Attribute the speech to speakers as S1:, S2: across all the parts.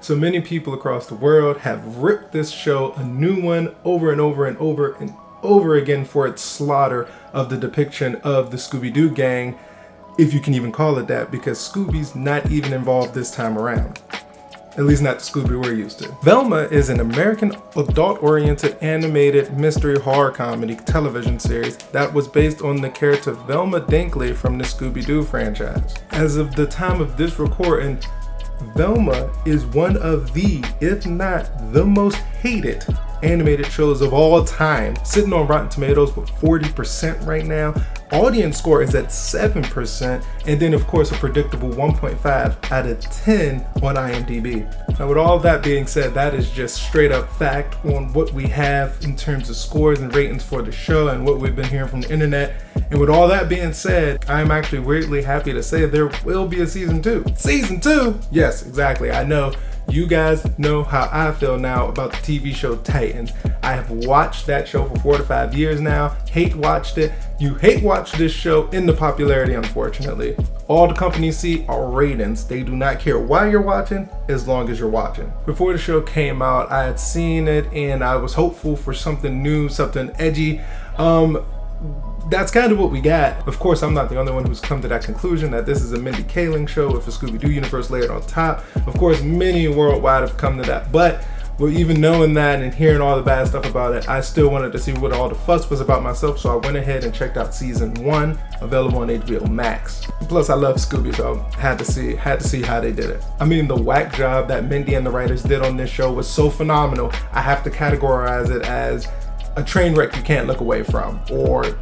S1: So many people across the world have ripped this show a new one over and over and over and over again for its slaughter of the depiction of the Scooby-Doo gang, if you can even call it that, because Scooby's not even involved this time around. At least not the Scooby we're used to. Velma is an American adult-oriented animated mystery horror comedy television series that was based on the character Velma Dinkley from the Scooby-Doo franchise. As of the time of this recording, Velma is one of the, if not the most hated animated shows of all time, sitting on Rotten Tomatoes with 40% right now. Audience score is at 7%, and then of course a predictable 1.5 out of 10 on IMDb. Now with all that being said, that is just straight up fact on what we have in terms of scores and ratings for the show and what we've been hearing from the internet. And with all that being said, I'm actually weirdly happy to say there will be a season 2. Season 2? Yes, exactly. I know you guys know how I feel now about the TV show Titans. I have watched that show for 4 to 5 years now. Hate watched it. You hate watch this show in the popularity, unfortunately. All the companies see are ratings. They do not care why you're watching as long as you're watching. Before the show came out, I had seen it and I was hopeful for something new, something edgy. That's kind of what we got. Of course, I'm not the only one who's come to that conclusion that this is a Mindy Kaling show with a Scooby-Doo universe layered on top. Of course, many worldwide have come to that, but even knowing that and hearing all the bad stuff about it, I still wanted to see what all the fuss was about myself, so I went ahead and checked out season 1, available on HBO Max. Plus, I love Scooby, so had to see how they did it. I mean, the whack job that Mindy and the writers did on this show was so phenomenal. I have to categorize it as a train wreck you can't look away from, or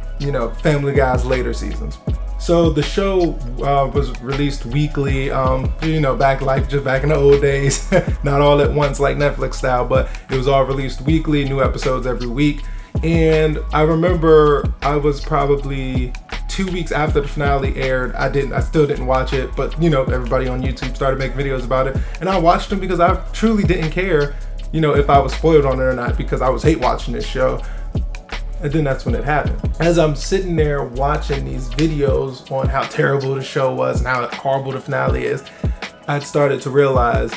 S1: Family Guy's later seasons. So the show was released weekly, back in the old days, not all at once like Netflix style, but it was all released weekly, new episodes every week. And I remember I was probably 2 weeks after the finale aired. I still didn't watch it, but everybody on YouTube started making videos about it, and I watched them because I truly didn't care if I was spoiled on it or not, because I was hate watching this show. And then that's when it happened. As I'm sitting there watching these videos on how terrible the show was and how horrible the finale is, I started to realize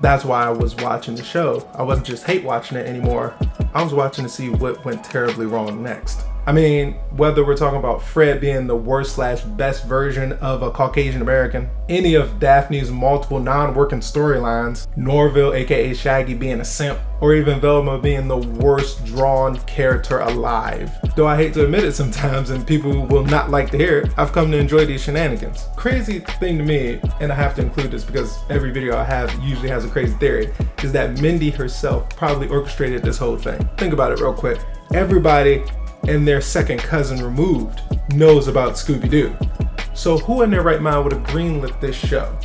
S1: that's why I was watching the show. I wasn't just hate watching it anymore. I was watching to see what went terribly wrong next. I mean, whether we're talking about Fred being the worst/best version of a Caucasian American, any of Daphne's multiple non-working storylines, Norville aka Shaggy being a simp, or even Velma being the worst drawn character alive. Though I hate to admit it sometimes, and people will not like to hear it, I've come to enjoy these shenanigans. Crazy thing to me, and I have to include this because every video I have usually has a crazy theory, is that Mindy herself probably orchestrated this whole thing. Think about it real quick. Everybody and their second cousin removed knows about Scooby-Doo. So who in their right mind would have greenlit this show,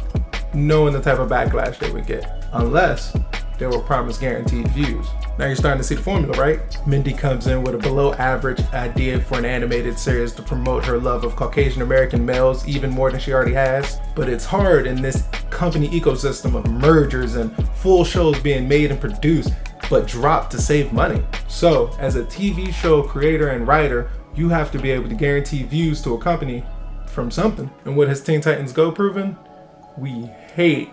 S1: knowing the type of backlash they would get? Unless they were promised guaranteed views. Now you're starting to see the formula, right? Mindy comes in with a below average idea for an animated series to promote her love of Caucasian American males even more than she already has. But it's hard in this company ecosystem of mergers and full shows being made and produced, but dropped to save money. So as a TV show creator and writer, you have to be able to guarantee views to a company from something. And what has Teen Titans Go proven? We hate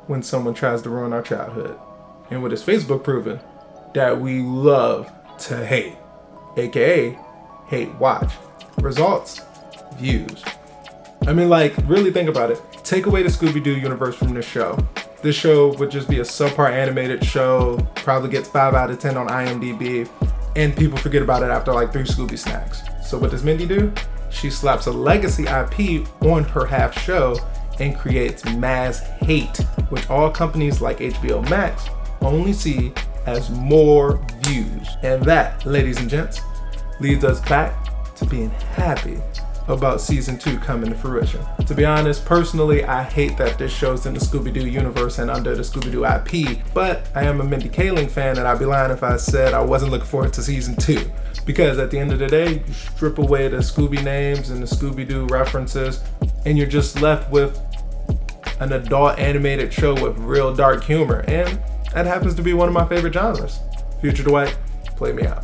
S1: when someone tries to ruin our childhood. And what has Facebook proven? That we love to hate, aka hate watch. Results, views. I mean, really think about it. Take away the Scooby-Doo universe from this show. This show would just be a subpar animated show, probably gets 5 out of 10 on IMDb, and people forget about it after 3 Scooby snacks. So what does Mindy do? She slaps a legacy IP on her half show and creates mass hate, which all companies like HBO Max only see as more views. And that, ladies and gents, leads us back to being happy about season 2 coming to fruition. To be honest, personally, I hate that this show's in the Scooby-Doo universe and under the Scooby-Doo IP, but I am a Mindy Kaling fan, and I'd be lying if I said I wasn't looking forward to season 2. Because at the end of the day, you strip away the Scooby names and the Scooby-Doo references, and you're just left with an adult animated show with real dark humor, and that happens to be one of my favorite genres. Future Dwight, play me out.